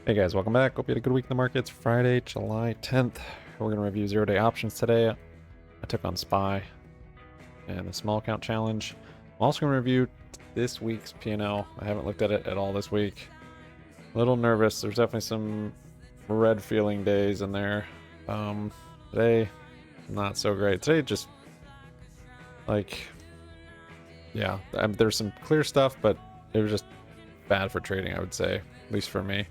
Hey guys, welcome back. Hope you had a good week in the markets. Friday, July 10th. We're going to review zero-day options today. I took on SPY and the small account challenge. I'm also going to review this week's P&L. I haven't looked at it at all this week. A little nervous. There's definitely some red feeling days in there. Today, not so great. Today, just like, yeah, there's some clear stuff, but it was just bad for trading, I would say, at least for me.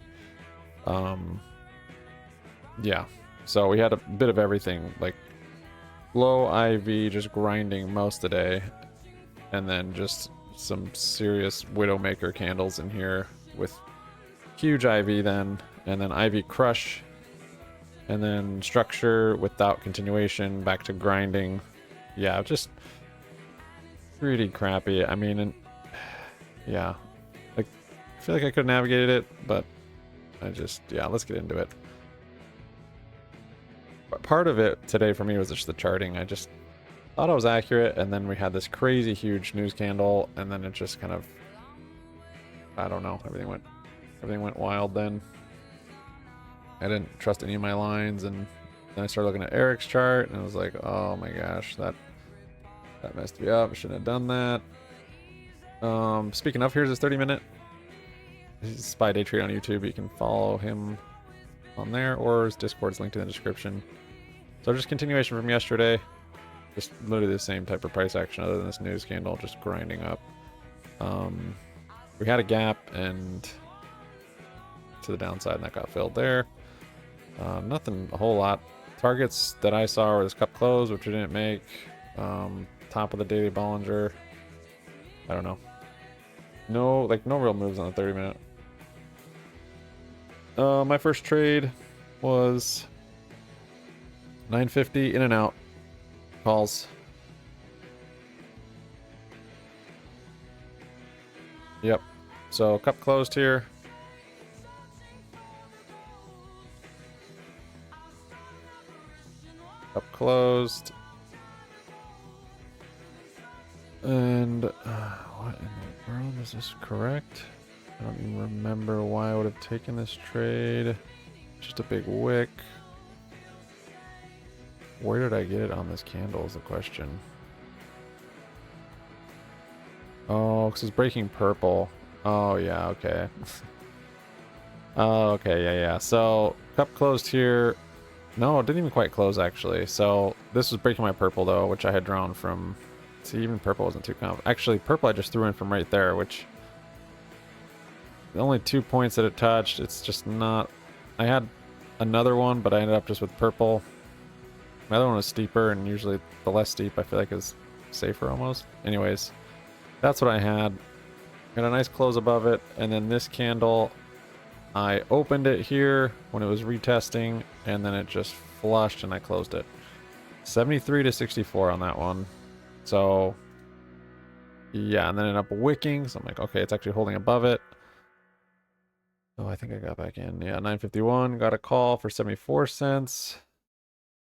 Yeah, so we had a bit of everything, like low IV just grinding most of the day, and then just some serious Widowmaker candles in here with huge IV then, and then IV crush, and then structure without continuation, back to grinding. Yeah, just pretty crappy. I mean, and yeah, like I feel like I could have navigated it, but yeah, let's get into it. Part of it today for me was just the charting. I just thought I was accurate, and then we had this crazy huge news candle, and then it just kind of, I don't know, everything went wild then. I didn't trust any of my lines, and then I started looking at Eric's chart, and I was like, oh my gosh, that messed me up. I shouldn't have done that. Speaking of, here's his 30-minute. He's SPY Day Trade on YouTube. You can follow him on there, or his Discord's linked in the description. So just continuation from yesterday. Just literally the same type of price action other than this news candle just grinding up. We had a gap and to the downside, and that got filled there. Nothing a whole lot. Targets that I saw were this cup close, which we didn't make. Top of the daily Bollinger. I don't know. No real moves on the 30-minute. My first trade was 950 in and out calls. Yep. So cup closed here. Cup closed. And what in the world is this correct? I don't even remember why I would have taken this trade. Just a big wick. Where did I get it on this candle is the question. Oh, because it's breaking purple. Oh, yeah, okay. Oh, okay, yeah. So, cup closed here. No, it didn't even quite close, actually. So, this was breaking my purple, though, which I had drawn from... See, even purple wasn't too confident. Actually, purple I just threw in from right there, which... The only 2 points that it touched, it's just not... I had another one, but I ended up just with purple. My other one was steeper, and usually the less steep I feel like is safer almost. Anyways, that's what I had. Got a nice close above it, and then this candle, I opened it here when it was retesting, and then it just flushed and I closed it. 73 to 64 on that one. So, yeah, and then it ended up wicking, so I'm like, okay, it's actually holding above it. Oh, I think I got back in. Yeah, 951, got a call for 74 cents.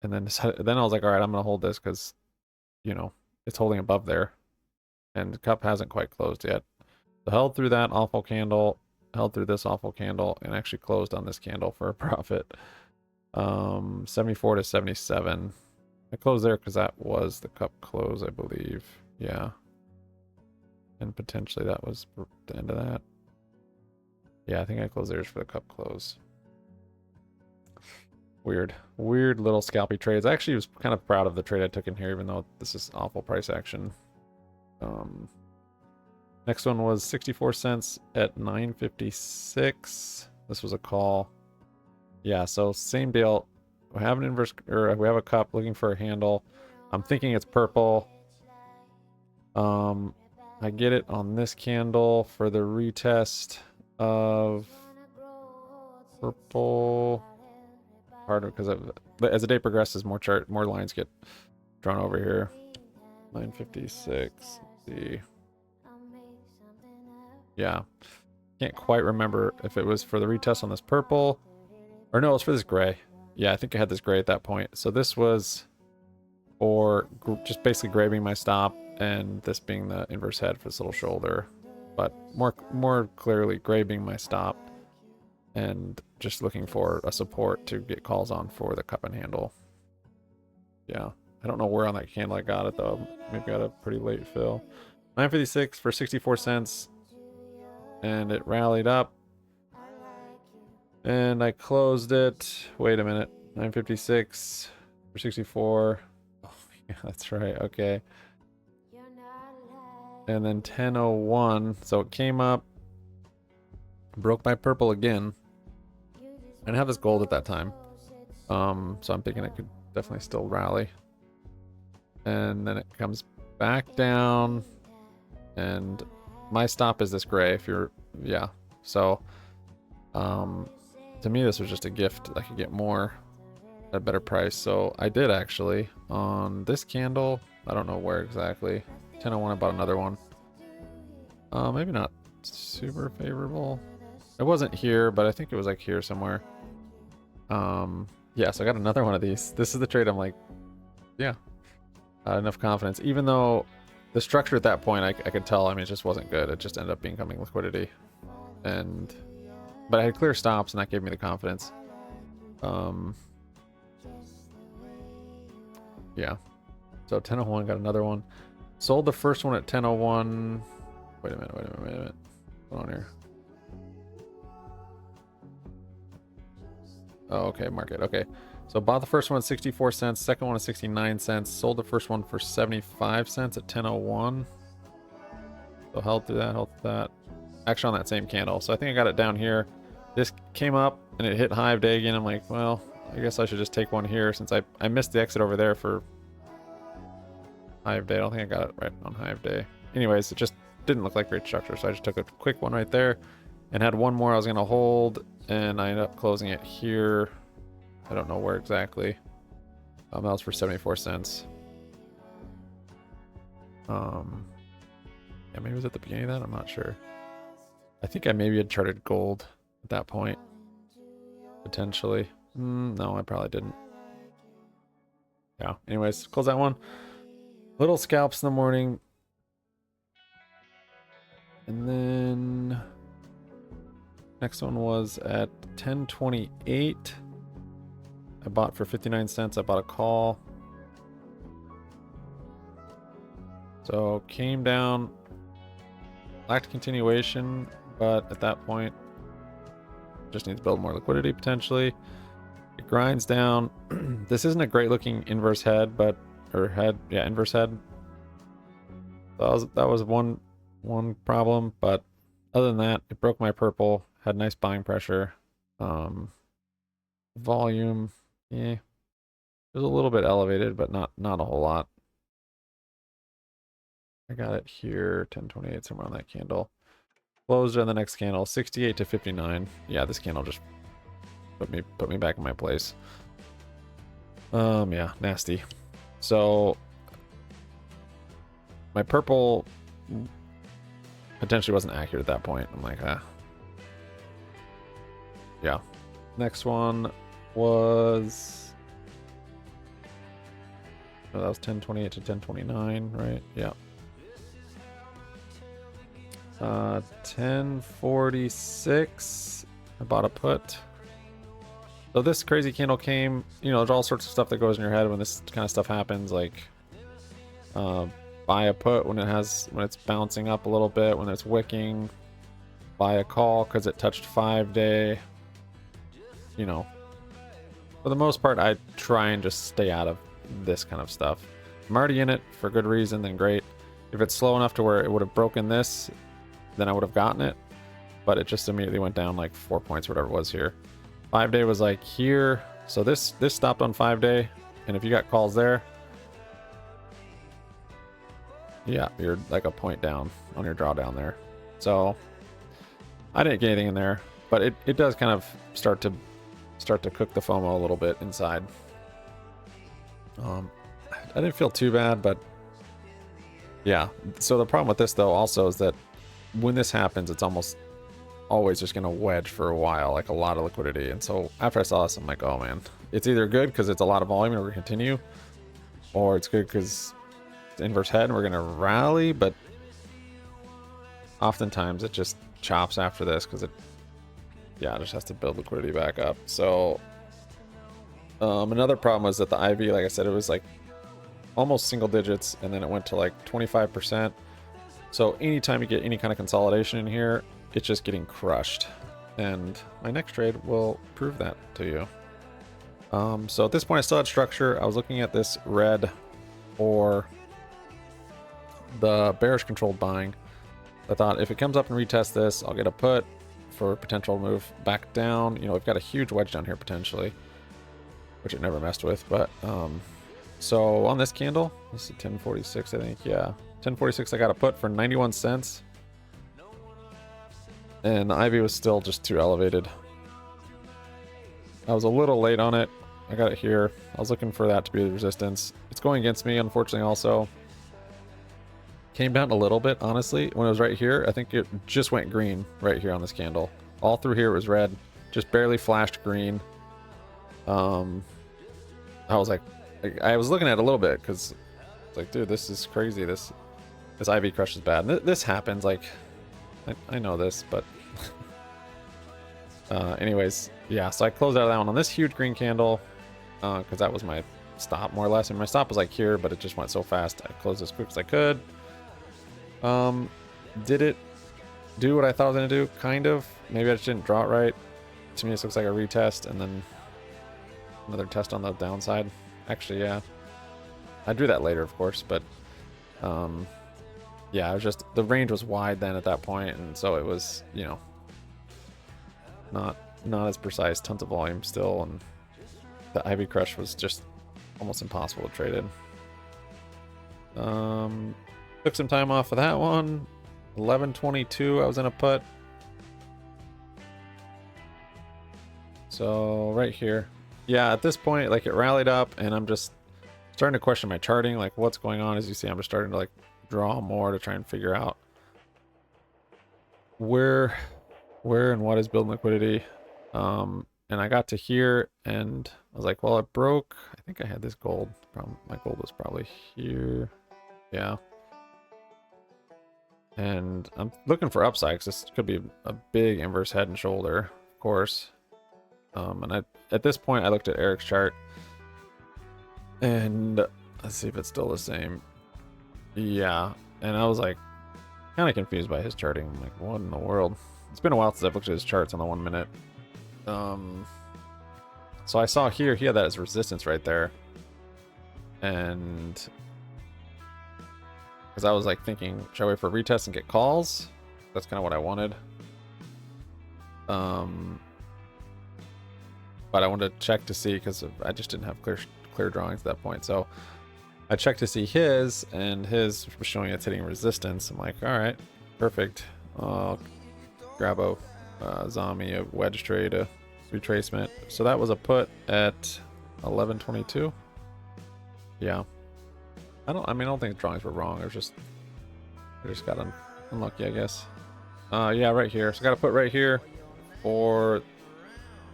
And then I was like, all right, I'm going to hold this because, you know, it's holding above there. And the cup hasn't quite closed yet. So held through that awful candle, held through this awful candle, and actually closed on this candle for a profit. 74 to 77. I closed there because that was the cup close, I believe. Yeah. And potentially that was the end of that. Yeah, I think I closed there for the cup close. Weird little scalpy trades. I actually was kind of proud of the trade I took in here, even though this is awful price action. Next one was 64 cents at 956. This was a call. Yeah, so same deal. We have an inverse, or we have a cup looking for a handle. I'm thinking it's purple. I get it on this candle for the retest of purple. Harder because as the day progresses, more lines get drawn over here. 956. Let's see. Yeah, can't quite remember if it was for the retest on this purple, or no, it's for this gray. Yeah, I think I had this gray at that point. So this was for just basically grabbing my stop, and this being the inverse head for this little shoulder, but more clearly gray being my stop. and just looking for a support to get calls on for the cup and handle. Yeah, I don't know where on that candle I got it though. Maybe got a pretty late fill. 956 for 64 cents, and it rallied up, and I closed it. Wait a minute, 956 for 64. Oh yeah, that's right. Okay. And then 1001, so it came up, broke my purple again. I didn't have this gold at that time, so I'm thinking it could definitely still rally. And then it comes back down, and my stop is this gray. If you're, yeah. So, to me, this was just a gift. I could get more at a better price. So I did actually on this candle. I don't know where exactly. 1001. I bought another one. Maybe not super favorable. It wasn't here, but I think it was like here somewhere. Yeah, so I got another one of these. This is the trade I'm like, yeah, enough confidence. Even though the structure at that point, I could tell, I mean, it just wasn't good. It just ended up becoming liquidity. But I had clear stops, and that gave me the confidence. Yeah. So 1001, got another one. Sold the first one at 1001. Wait a minute. What's going on here? Oh, okay, market. Okay. So bought the first one at 64 cents, second one at 69 cents, sold the first one for 75 cents at 1001. So held through that, Actually on that same candle. So I think I got it down here. This came up and it hit Hive Day again. I'm like, well, I guess I should just take one here since I missed the exit over there for Hive Day. I don't think I got it right on Hive Day. Anyways, it just didn't look like great structure, so I just took a quick one right there and had one more I was going to hold, and I ended up closing it here. I don't know where exactly. That was for 74 cents. Yeah, maybe it was at the beginning of that. I'm not sure. I think I maybe had charted gold at that point. Potentially. No, I probably didn't. Yeah, anyways, close that one. Little scalps in the morning. And then next one was at 1028. I bought for 59 cents. I bought a call. So came down, lacked continuation, but at that point just needs to build more liquidity potentially. It grinds down. This isn't a great looking inverse head, but inverse head. That was one problem, but other than that, it broke my purple, had nice buying pressure. Volume, yeah, it was a little bit elevated, but not a whole lot. I got it here, 1028, somewhere on that candle. Closed on the next candle, 68 to 59. Yeah, this candle just put me back in my place. Yeah, nasty. So my purple potentially wasn't accurate at that point. I'm like, yeah. Next one was, that was 1028 to 1029, right? Yeah. 1046. I bought a put. So this crazy candle came, there's all sorts of stuff that goes in your head when this kind of stuff happens, like buy a put when it's bouncing up a little bit, when it's wicking, buy a call because it touched 5 day. For the most part, I try and just stay out of this kind of stuff. If I'm already in it for good reason, then great. If it's slow enough to where it would have broken this, then I would have gotten it, but it just immediately went down like 4 points or whatever it was here. 5 day was like here, so this stopped on 5 day, and if you got calls there, yeah, you're like a point down on your drawdown there. So I didn't get anything in there, but it does kind of start to cook the FOMO a little bit inside. I didn't feel too bad, but yeah. So the problem with this though also is that when this happens, it's almost always just going to wedge for a while, like a lot of liquidity. And so after I saw this, I'm like, oh man, it's either good because it's a lot of volume and we're going to continue, or it's good because it's inverse head and we're going to rally. But oftentimes it just chops after this because yeah, it just has to build liquidity back up. So another problem was that the IV, like I said, it was like almost single digits, and then it went to like 25%. So anytime you get any kind of consolidation in here, it's just getting crushed. And my next trade will prove that to you. So at this point I still had structure. I was looking at this red or the bearish controlled buying. I thought if it comes up and retests this, I'll get a put for potential move back down. You know, we've got a huge wedge down here potentially, which it never messed with. But so on this candle, this is 1046, I think. Yeah, 1046. I got a put for 91 cents, and the IV was still just too elevated. I was a little late on it. I got it here. I was looking for that to be the resistance. It's going against me, unfortunately. Also came down a little bit, honestly. When it was right here, I think it just went green right here on this candle. All through here it was red, just barely flashed green. I was like, I was looking at it a little bit because it's like, dude, this is crazy. This IV crush is bad. And this happens. Like, I know this, but anyways, yeah. So I closed out of that one on this huge green candle because that was my stop, more or less. And my stop was like here, but it just went so fast. I closed as quick as I could. Did it do what I thought it was gonna do? Kind of. Maybe I just didn't draw it right. To me, this looks like a retest and then another test on the downside. Actually, yeah. I drew that later, of course, but yeah, it was just the range was wide then at that point, and so it was, you know, not as precise. Tons of volume still, and the IV crush was just almost impossible to trade in. Took some time off of that one. 1122 I was in a put. So right here. Yeah, at this point, like, it rallied up, and I'm just starting to question my charting, like what's going on. As you see, I'm just starting to like draw more to try and figure out where and what is building liquidity. And I got to here and I was like, well, it broke. I think I had this gold. My gold was probably here. Yeah. And I'm looking for upside because this could be a big inverse head and shoulder, of course. And at this point, I looked at Eric's chart. And let's see if it's still the same. Yeah. And I was like, kind of confused by his charting. I'm like, what in the world? It's been a while since I've looked at his charts on the 1 minute. So I saw here, he had that as resistance right there. And because I was like thinking, should I wait for a retest and get calls? That's kind of what I wanted. But I wanted to check to see because I just didn't have clear drawings at that point. So I checked to see his, and his was showing it's hitting resistance. I'm like, all right, perfect. I'll grab a zombie, a wedge trade, a retracement. So that was a put at 1122. Yeah. I don't think the drawings were wrong. I just got unlucky, I guess. Yeah, right here. So I got to put right here for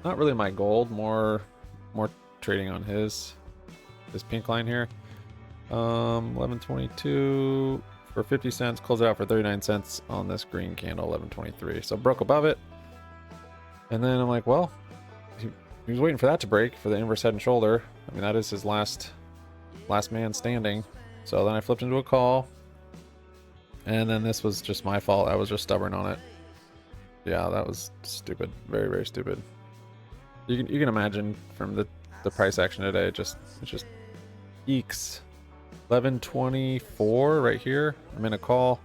not really my gold, more trading on this pink line here. 1122 for 50 cents, close it out for 39 cents on this green candle. 1123. So broke above it. And then I'm like, well, he was waiting for that to break for the inverse head and shoulder. I mean, that is his last man standing. So then I flipped into a call, and then this was just my fault. I was just stubborn on it. Yeah, that was stupid. Very, very stupid. You can imagine from the price action today, it just eeks. 1124 right here. I'm in a call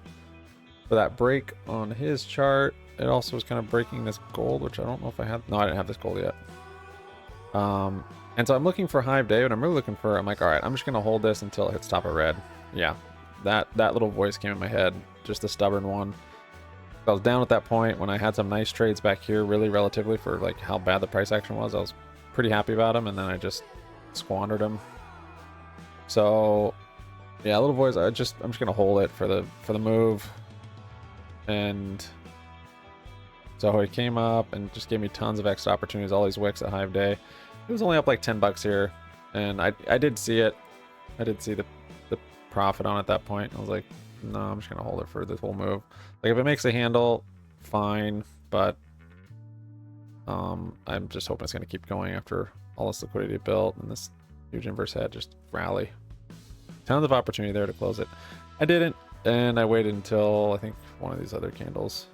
for that break on his chart. It also was kind of breaking this gold, which I don't know if I had. No, I didn't have this gold yet. And so I'm looking for Hive Day, but I'm really looking for, I'm like, all right, I'm just going to hold this until it hits top of red. Yeah, that little voice came in my head, just a stubborn one. I was down at that point when I had some nice trades back here, really relatively for like how bad the price action was. I was pretty happy about them, and then I just squandered them. So yeah, little voice, I'm just going to hold it for the move. And so it came up and just gave me tons of extra opportunities, all these wicks at Hive Day. It was only up like $10 here, and I did see it. I did see the profit on it at that point. I was like, no, I'm just gonna hold it for this whole move. Like, if it makes a handle, fine, but I'm just hoping it's going to keep going after all this liquidity built and this huge inverse head just rally. Tons of opportunity there to close it. I didn't, and I waited until I think one of these other candles.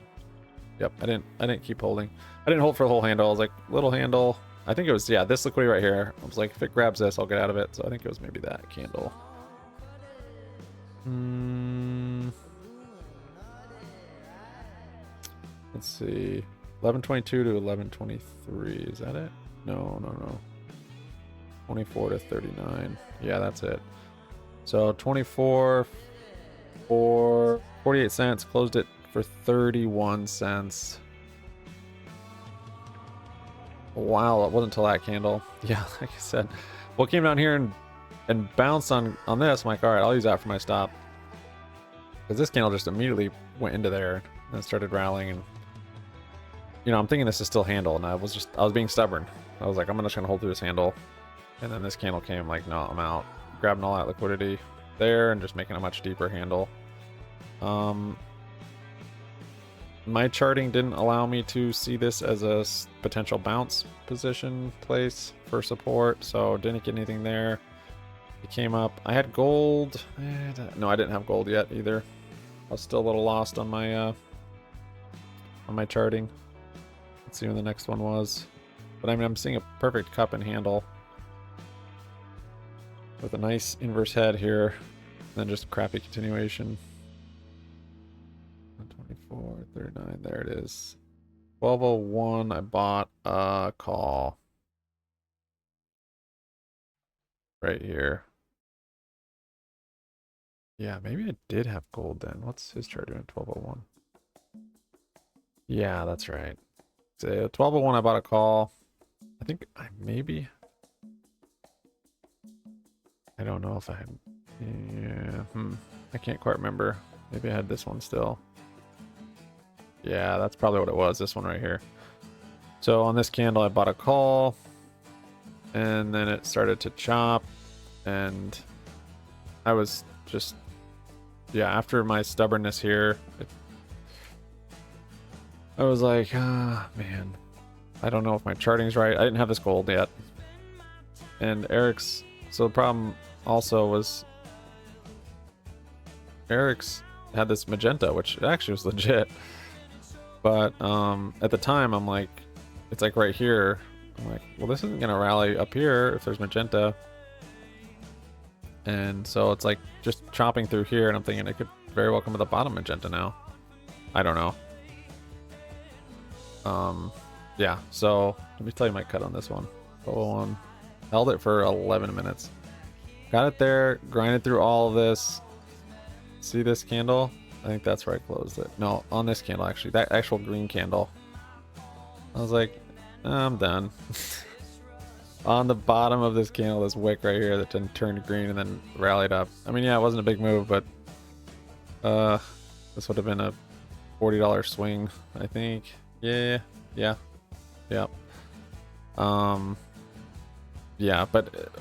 Yep, I didn't keep holding. I didn't hold for the whole handle. I was like, little handle. I think it was, yeah, this liquidity right here. I was like, if it grabs this, I'll get out of it. So I think it was maybe that candle. Let's see. 1122 to 1123. Is that it? No. 24 to 39. Yeah, that's it. So 24 for 48 cents. Closed it for 31 cents. Wow, it wasn't until that candle. Yeah, like I said. Well, it came down here and bounced on this. I'm like, all right, I'll use that for my stop. Because this candle just immediately went into there and started rallying. And, you know, I'm thinking this is still handle. And I was being stubborn. I was like, I'm just going to hold through this handle. And then this candle came like, no, I'm out. Grabbing all that liquidity there and just making a much deeper handle. My charting didn't allow me to see this as a potential bounce position place for support, so didn't get anything there. It came up. I had gold. No, I didn't have gold yet either. I was still a little lost on my charting. Let's see when the next one was. But I mean, I'm seeing a perfect cup and handle with a nice inverse head here, and then just crappy continuation. 24, 39, there it is. 1201, I bought a call. Right here. Yeah, maybe I did have gold then. What's his chart doing? 1201. Yeah, that's right. So 1201, I bought a call. I think I maybe... I don't know if I had... Yeah, I can't quite remember. Maybe I had this one still. Yeah, that's probably what it was, this one right here. So on this candle, I bought a call, and then it started to chop, and I was just, yeah, after my stubbornness here, I was like, man, I don't know if my charting's right. I didn't have this gold yet. And Eric's, so the problem also was Eric's had this magenta, which actually was legit. But at the time, I'm like, it's like right here. I'm like, well, this isn't going to rally up here if there's magenta. And so it's like just chopping through here, and I'm thinking it could very well come to the bottom magenta now. I don't know. Yeah, so let me tell you my cut on this one. 1201. Held it for 11 minutes. Got it there, grinded through all of this. See this candle? I think that's where I closed it. No, on this candle actually. That actual green candle. I was like, I'm done. On the bottom of this candle, this wick right here that then turned green and then rallied up. I mean, yeah, it wasn't a big move, but this would have been a $40 swing, I think. Yeah. Yeah, but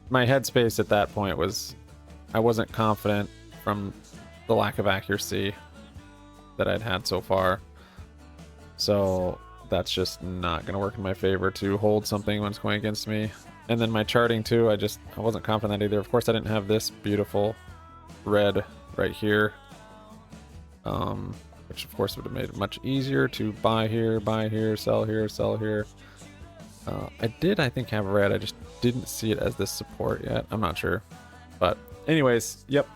my headspace at that point was I wasn't confident from the lack of accuracy that I'd had so far. So that's just not going to work in my favor to hold something when it's going against me. And then my charting too, I wasn't confident in that either. Of course, I didn't have this beautiful red right here. Which of course would have made it much easier to buy here, sell here, sell here. I did, I think, have red. I just didn't see it as this support yet. I'm not sure. But anyways, yep.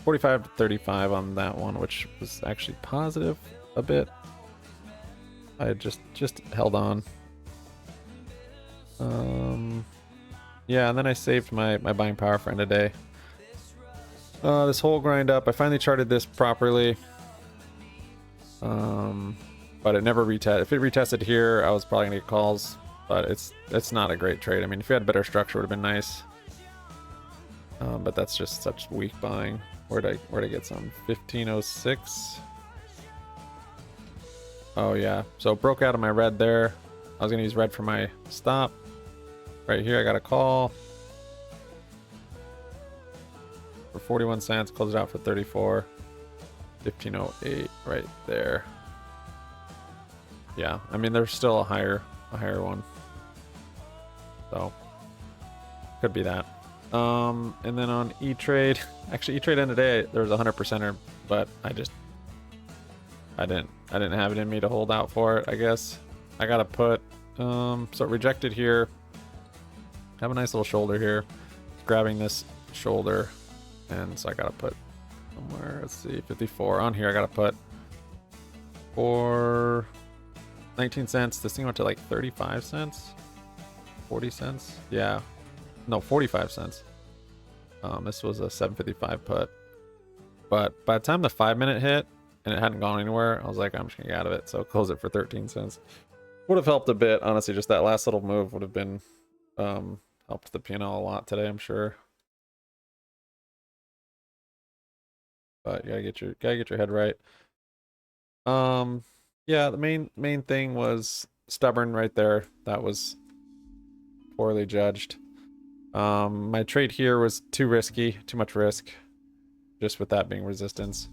45 to 35 on that one, which was actually positive a bit. I just held on. Yeah, and then I saved my buying power for end of day. This whole grind up, I finally charted this properly. But it never retested. If it retested here, I was probably gonna get calls. But it's not a great trade. I mean, if you had better structure, it would have been nice. But that's just such weak buying. Where'd I get some? 1506. Oh yeah. So broke out of my red there. I was gonna use red for my stop. Right here, I got a call for 41 cents. Closed it out for 34. 1508 right there. yeah, I mean there's still a higher one, so could be that. And then on E-Trade, actually E-Trade end of day there was a 100%er, but I didn't have it in me to hold out for it. I guess I gotta put so rejected here. Have a nice little shoulder here, grabbing this shoulder, and so I gotta put somewhere. Let's see, 54 on here. I gotta put for 19 cents. This thing went to like 35 cents, 40 cents. Yeah, no, 45 cents. This was a 755 put, but by the time the 5-minute hit and it hadn't gone anywhere, I was like, I'm just gonna get out of it. So close it for 13 cents. Would have helped a bit, honestly. Just that last little move would have been helped the P&L a lot today, I'm sure. But you gotta get your head right. Yeah, the main thing was stubborn right there. That was poorly judged. My trade here was too risky, too much risk, just with that being resistance.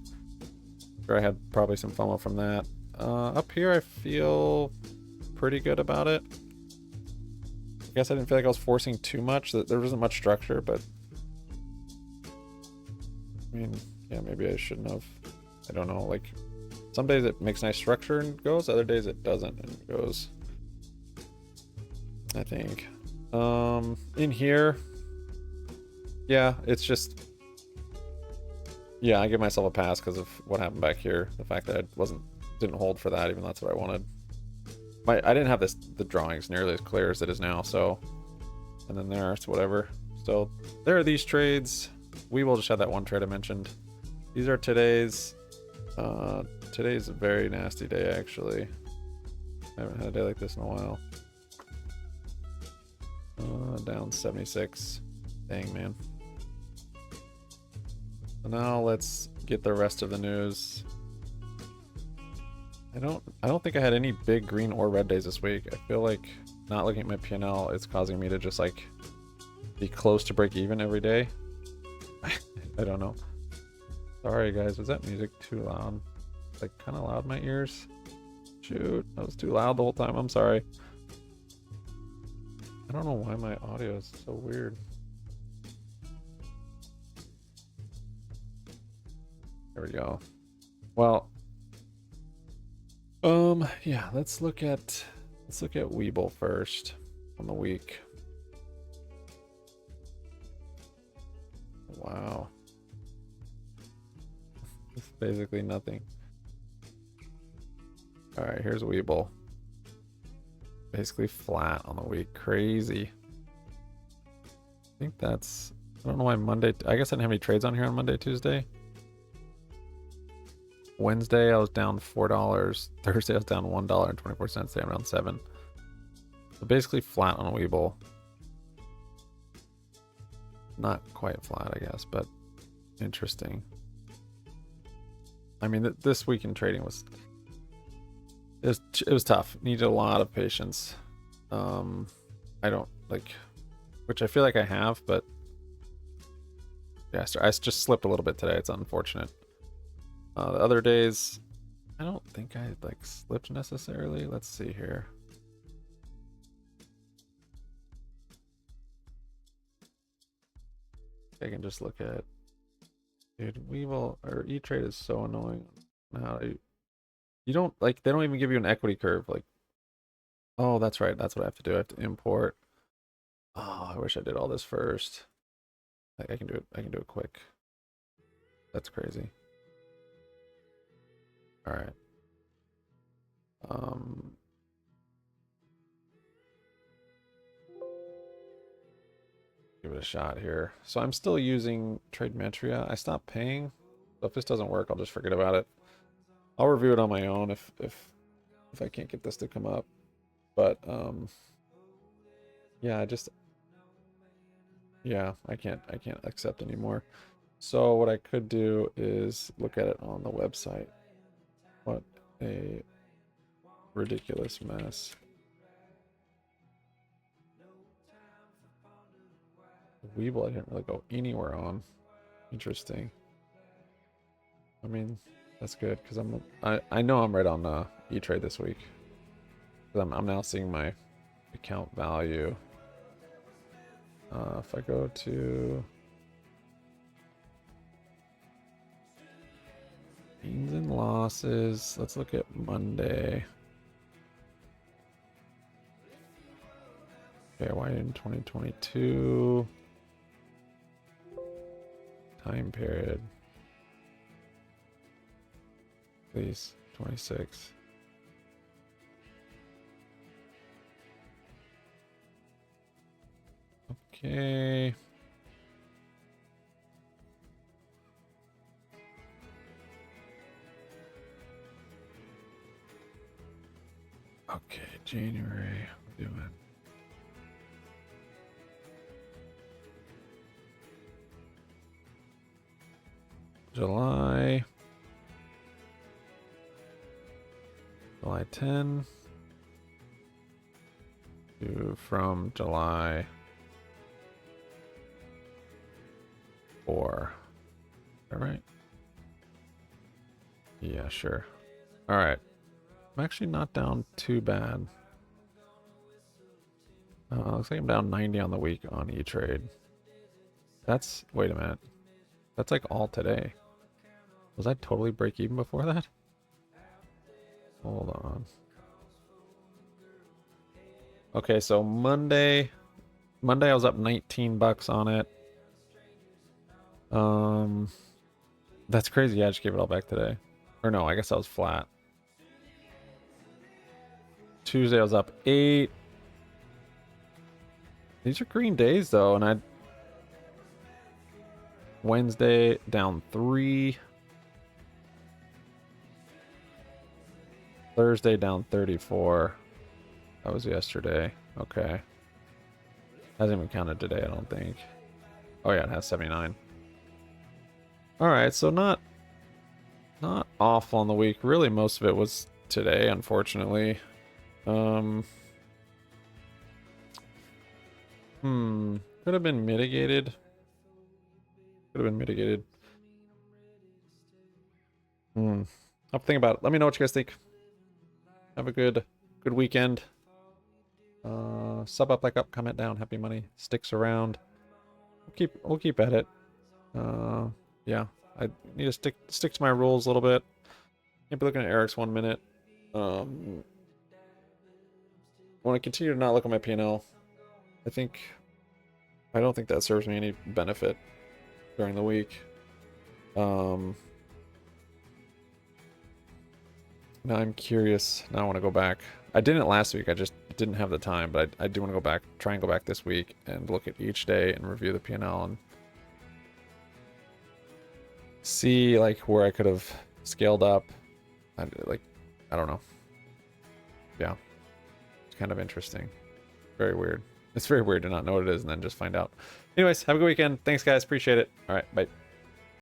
Sure, I had probably some FOMO from that. Up here, I feel pretty good about it. I guess I didn't feel like I was forcing too much. That there wasn't much structure, but I mean, yeah, maybe I shouldn't have. I don't know. Like, some days it makes nice structure and goes. Other days it doesn't and goes. I think. In here, yeah, it's just, yeah, I give myself a pass because of what happened back here. The fact that I didn't hold for that, even though that's what I wanted. I didn't have the drawings nearly as clear as it is now, so, and then there's whatever. So there are these trades. We will just have that one trade I mentioned. These are today's. Today's a very nasty day, actually. I haven't had a day like this in a while. Down 76. Dang, man. So now let's get the rest of the news. I don't think I had any big green or red days this week. I feel like not looking at my P&L is causing me to just like be close to break even every day. I don't know. Sorry guys, was that music too loud? Like kind of loud in my ears? Shoot, that was too loud the whole time. I'm sorry. I don't know why my audio is so weird. There we go. Well, yeah, let's look at Webull first on the week. Wow. It's basically nothing. All right, here's Webull. Basically flat on the week. Crazy. I think that's, I don't know why Monday, I guess I didn't have any trades on here on Monday, Tuesday. Wednesday I was down $4. Thursday I was down $1.24. Today I'm around 7. So basically flat on Webull. Not quite flat, I guess, but interesting. I mean, this week in trading was it was tough. Needed a lot of patience. I don't like, which I feel like I have, but yeah, I just slipped a little bit today. It's unfortunate. The other days, I don't think I like slipped necessarily. Let's see here. I can just look at, dude, Webull or E-Trade is so annoying. How you don't like, they don't even give you an equity curve. Like, oh, that's right. That's what I have to do. I have to import. Oh, I wish I did all this first. I can do it. I can do it quick. That's crazy. All right. Give it a shot here. So I'm still using Trademetria. I stopped paying. So if this doesn't work, I'll just forget about it. I'll review it on my own if I can't get this to come up. But yeah, I can't accept anymore. So what I could do is look at it on the website. What a ridiculous mess. Webull I didn't really go anywhere on. Interesting. I mean, that's good because I know I'm right on E-Trade this week. I'm now seeing my account value. If I go to gains and losses, let's look at Monday. Okay, why in 2022? Time period. Please, 26. Okay. Okay, January. We're doing. July 10 to from July 4. All right. Yeah, sure. All right. I'm actually not down too bad. Looks like I'm down 90 on the week on E-Trade. That's, wait a minute. That's like all today. Was I totally break even before that? Hold on. Okay, so Monday I was up 19 bucks on it. That's crazy. Yeah, I just gave it all back today. Or no, I guess I was flat. Tuesday I was up 8. These are green days though, and I Wednesday down 3. Thursday down 34. That was yesterday. Okay. Hasn't even counted today, I don't think. Oh yeah, it has 79. Alright, so not awful on the week. Really, most of it was today, unfortunately. Could have been mitigated. Could have been mitigated. I'll think about it. Let me know what you guys think. Have a good weekend. Sub up, like up, comment down. Happy money sticks around. We'll keep at it. Yeah, I need to stick to my rules a little bit. Can't be looking at Eric's 1 minute. I want to continue to not look at my P&L. I don't think that serves me any benefit during the week. Now I'm curious. Now I want to go back. I didn't last week. I just didn't have the time, but I do want to go back. Try and go back this week and look at each day and review the P&L and see like where I could have scaled up. I don't know. Yeah, it's kind of interesting. Very weird. It's very weird to not know what it is and then just find out. Anyways, have a good weekend. Thanks, guys. Appreciate it. All right, bye.